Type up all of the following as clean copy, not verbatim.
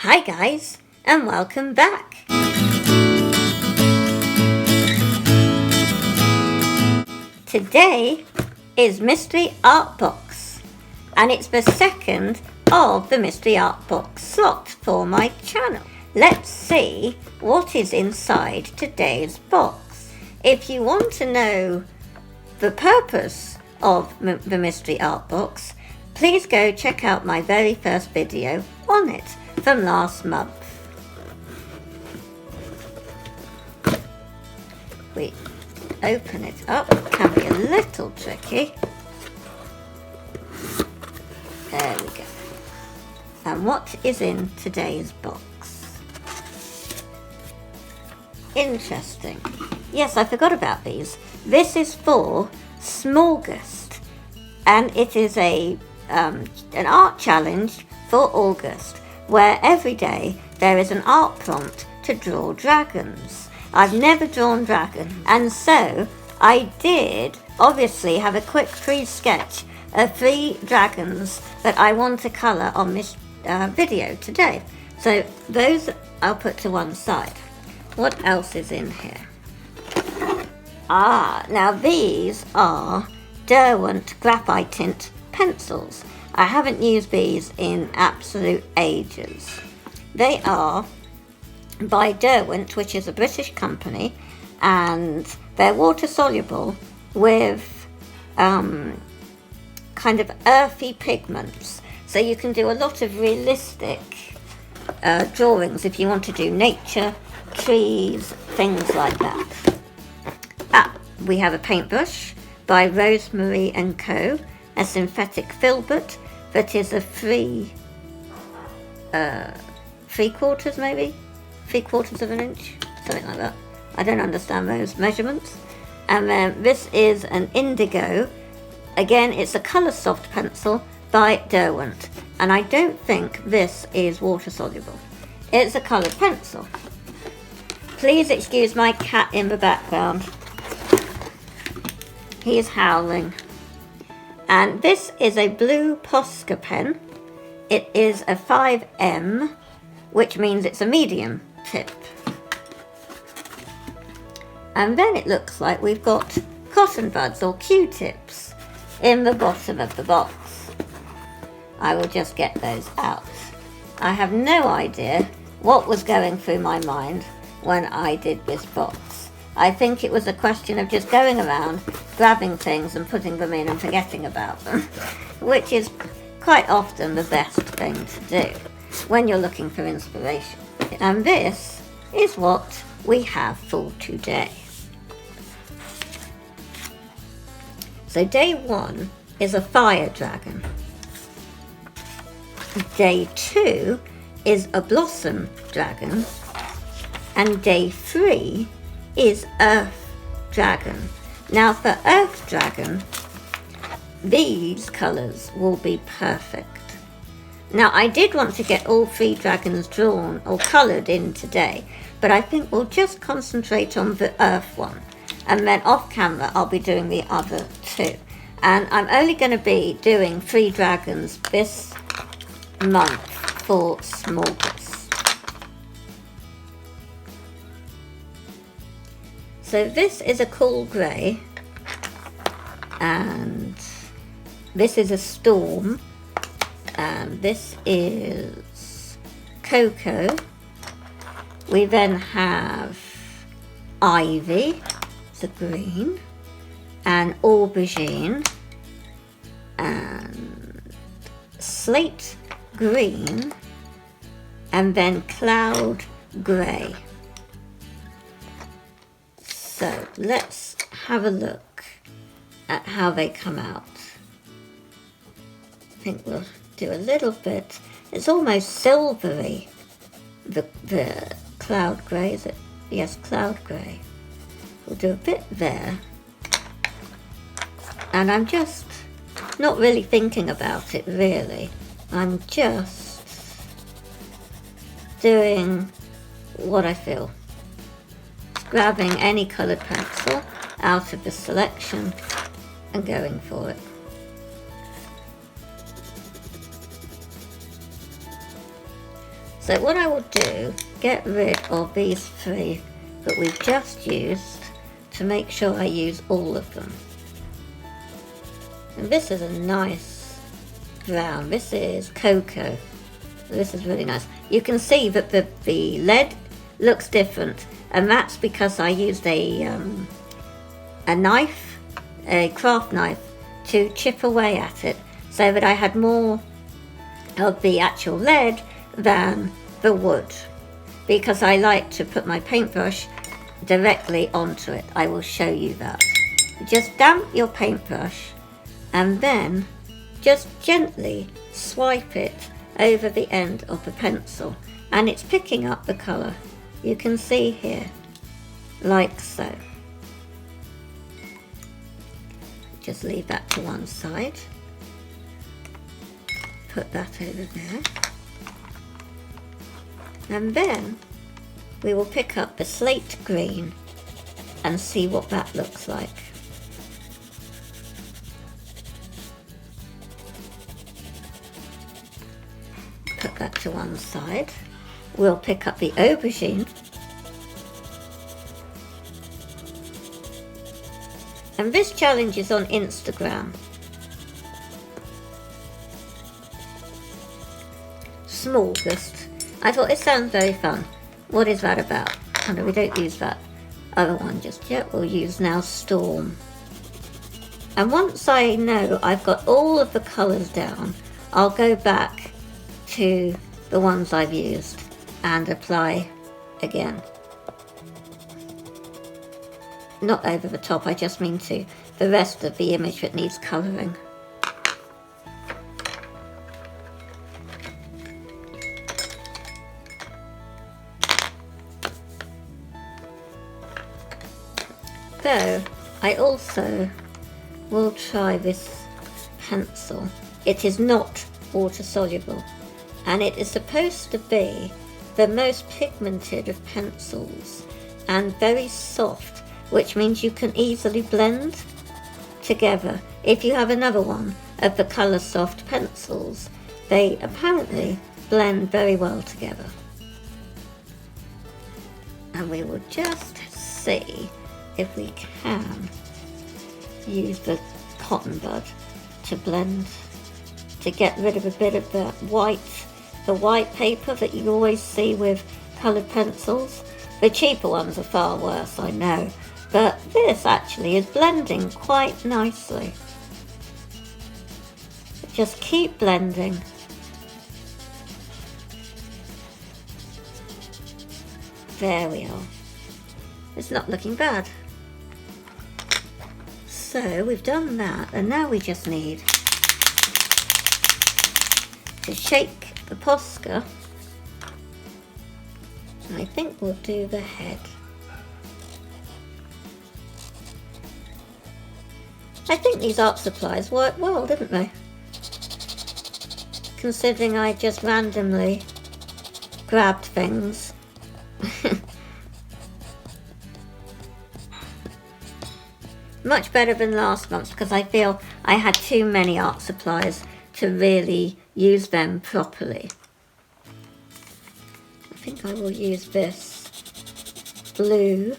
Hi guys, and welcome back. Today is Mystery Art Box, and it's the second of the Mystery Art Box slot for my channel. Let's see what is inside today's box. If you want to know the purpose of the Mystery Art Box, please go check out my very first video on it from last month. We open it up, it can be a little tricky. There we go. And what is in today's box? Interesting. Yes, I forgot about these. This is for Smorgased, and it is an art challenge for August, where every day there is an art prompt to draw dragons. I've never drawn dragons, and so I did obviously have a quick free sketch of 3 dragons that I want to colour on this video today. So those I'll put to one side. What else is in here? Now these are Derwent graphite tint pencils. I haven't used these in absolute ages. They are by Derwent, which is a British company, and they're water soluble with kind of earthy pigments. So you can do a lot of realistic drawings if you want to do nature, trees, things like that. We have a paintbrush by Rosemary & Co., a synthetic filbert that is a 3/4 maybe? 3/4 of an inch, something like that. I don't understand those measurements. And then this is an indigo. Again, it's a colour soft pencil by Derwent, and I don't think this is water soluble. It's a coloured pencil. Please excuse my cat in the background. He is howling. And this is a blue Posca pen. It is a 5M, which means it's a medium tip. And then it looks like we've got cotton buds or Q-tips in the bottom of the box. I will just get those out. I have no idea what was going through my mind when I did this box. I think it was a question of just going around, grabbing things and putting them in and forgetting about them, which is quite often the best thing to do when you're looking for inspiration. And this is what we have for today. So day 1 is a fire dragon. Day 2 is a blossom dragon. And day 3 is Earth Dragon. Now for Earth Dragon, these colours will be perfect. Now I did want to get all 3 dragons drawn or coloured in today, but I think we'll just concentrate on the Earth one, and then off camera I'll be doing the other 2. And I'm only going to be doing 3 dragons this month for Smorgased. So this is a cool grey, and this is a storm, and this is cocoa. We then have ivy, the green, and aubergine, and slate green, and then cloud grey. So let's have a look at how they come out. I think we'll do a little bit. It's almost silvery, the cloud grey, is it? Yes, cloud grey. We'll do a bit there. And I'm just not really thinking about it, really. I'm just doing what I feel. Grabbing any coloured pencil out of the selection and going for it. So what I will do, get rid of these 3 that we've just used to make sure I use all of them. And this is a nice brown. This is cocoa. This is really nice. You can see that the lead looks different, and that's because I used a knife, a craft knife, to chip away at it, so that I had more of the actual lead than the wood, because I like to put my paintbrush directly onto it. I will show you that. Just damp your paintbrush and then just gently swipe it over the end of the pencil, and it's picking up the colour. You can see here, like so. Just leave that to one side. Put that over there. And then we will pick up the slate green and see what that looks like. Put that to one side. We'll pick up the aubergine. And this challenge is on Instagram. Smallest. I thought it sounds very fun. What is that about? Oh no, we don't use that other one just yet. We'll use now Storm. And once I know I've got all of the colours down, I'll go back to the ones I've used and apply again. Not over the top, I just mean to the rest of the image that needs colouring. So I also will try this pencil. It is not water soluble, and it is supposed to be the most pigmented of pencils and very soft, which means you can easily blend together. If you have another one of the colour soft pencils, they apparently blend very well together. And we will just see if we can use the cotton bud to blend, to get rid of a bit of the white paper that you always see with coloured pencils. The cheaper ones are far worse, I know, but this actually is blending quite nicely. Just keep blending. There we are. It's not looking bad. So we've done that, and now we just need to shake the Posca. I think we'll do the head. I think these art supplies worked well, didn't they? Considering I just randomly grabbed things. Much better than last month, because I feel I had too many art supplies to really use them properly. I think I will use this blue,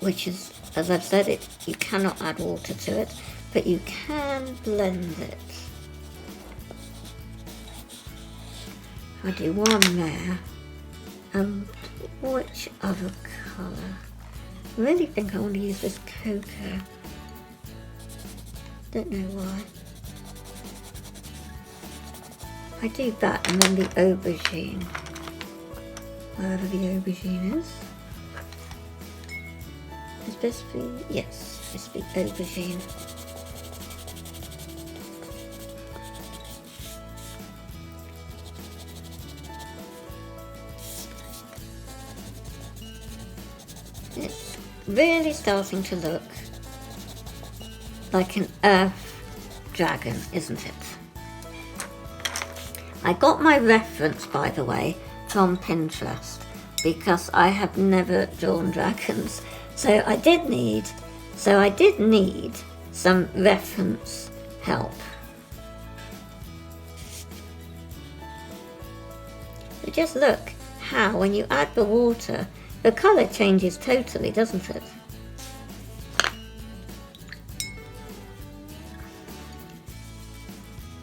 which is, as I've said, you cannot add water to it, but you can blend it. I'll do one there. And which other colour? I really think I want to use this cocoa. Don't know why. I do that, and then the aubergine. Wherever the aubergine is. Is this the... yes, it's the aubergine. It's really starting to look like an earth dragon, isn't it? I got my reference, by the way, from Pinterest, because I have never drawn dragons. So I did need some reference help. But just look how when you add the water, the colour changes totally, doesn't it?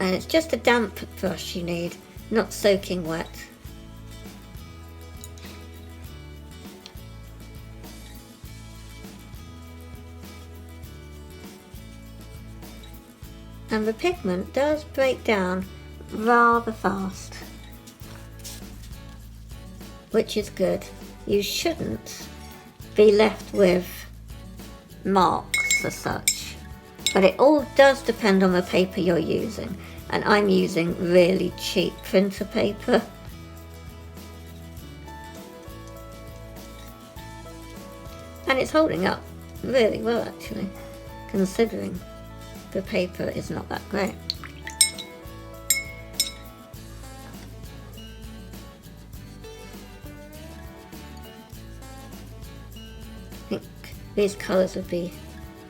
And it's just a damp brush you need, not soaking wet. And the pigment does break down rather fast, which is good. You shouldn't be left with marks as such, but it all does depend on the paper you're using, and I'm using really cheap printer paper. And it's holding up really well actually, considering the paper is not that great. I think these colours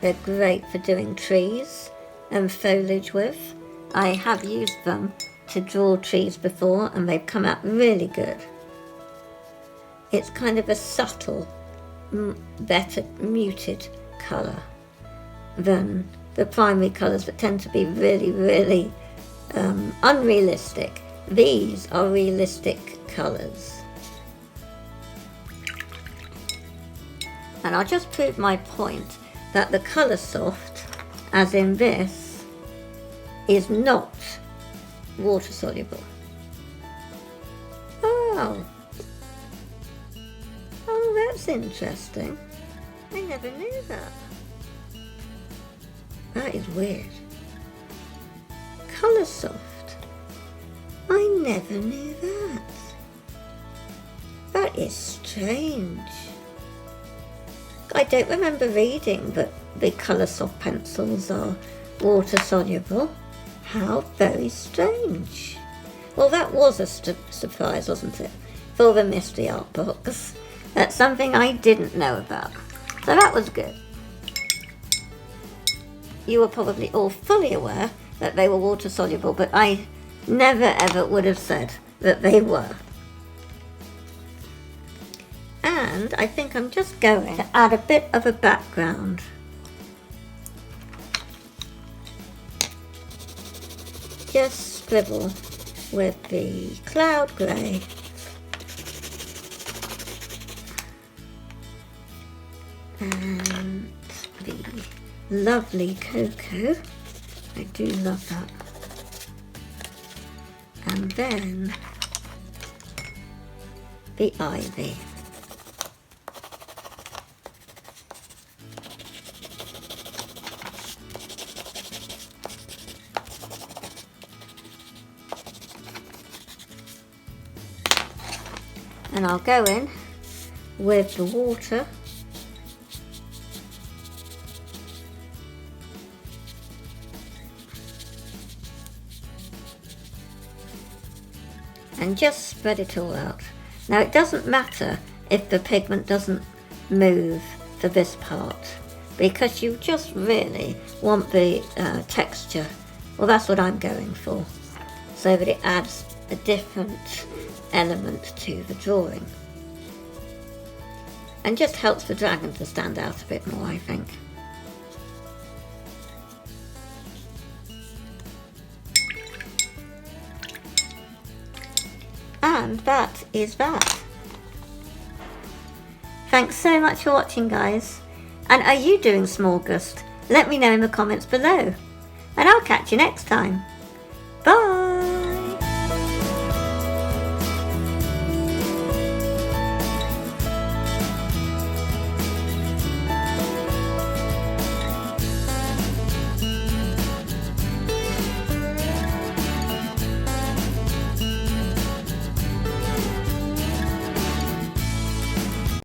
they're great for doing trees and foliage with. I have used them to draw trees before and they've come out really good. It's kind of a subtle, better muted colour than the primary colours that tend to be really, really unrealistic. These are realistic colours. And I'll just prove my point that the colour soft, as in this, is not water soluble. Oh, that's interesting. I never knew that. That is weird. Colour soft. I never knew that. That is strange. I don't remember reading that the colour soft pencils are water soluble. How very strange. Well, that was a surprise, wasn't it? For the mystery art box. That's something I didn't know about. So that was good. You were probably all fully aware that they were water soluble, but I never ever would have said that they were. And I think I'm just going to add a bit of a background. Just scribble with the cloud grey. And the lovely cocoa. I do love that. And then the ivy. And I'll go in with the water. And just spread it all out. Now it doesn't matter if the pigment doesn't move for this part, because you just really want the texture. Well, that's what I'm going for, so that it adds a different element to the drawing. And just helps the dragon to stand out a bit more, I think. And that is that. Thanks so much for watching, guys. And are you doing small gust? Let me know in the comments below. And I'll catch you next time.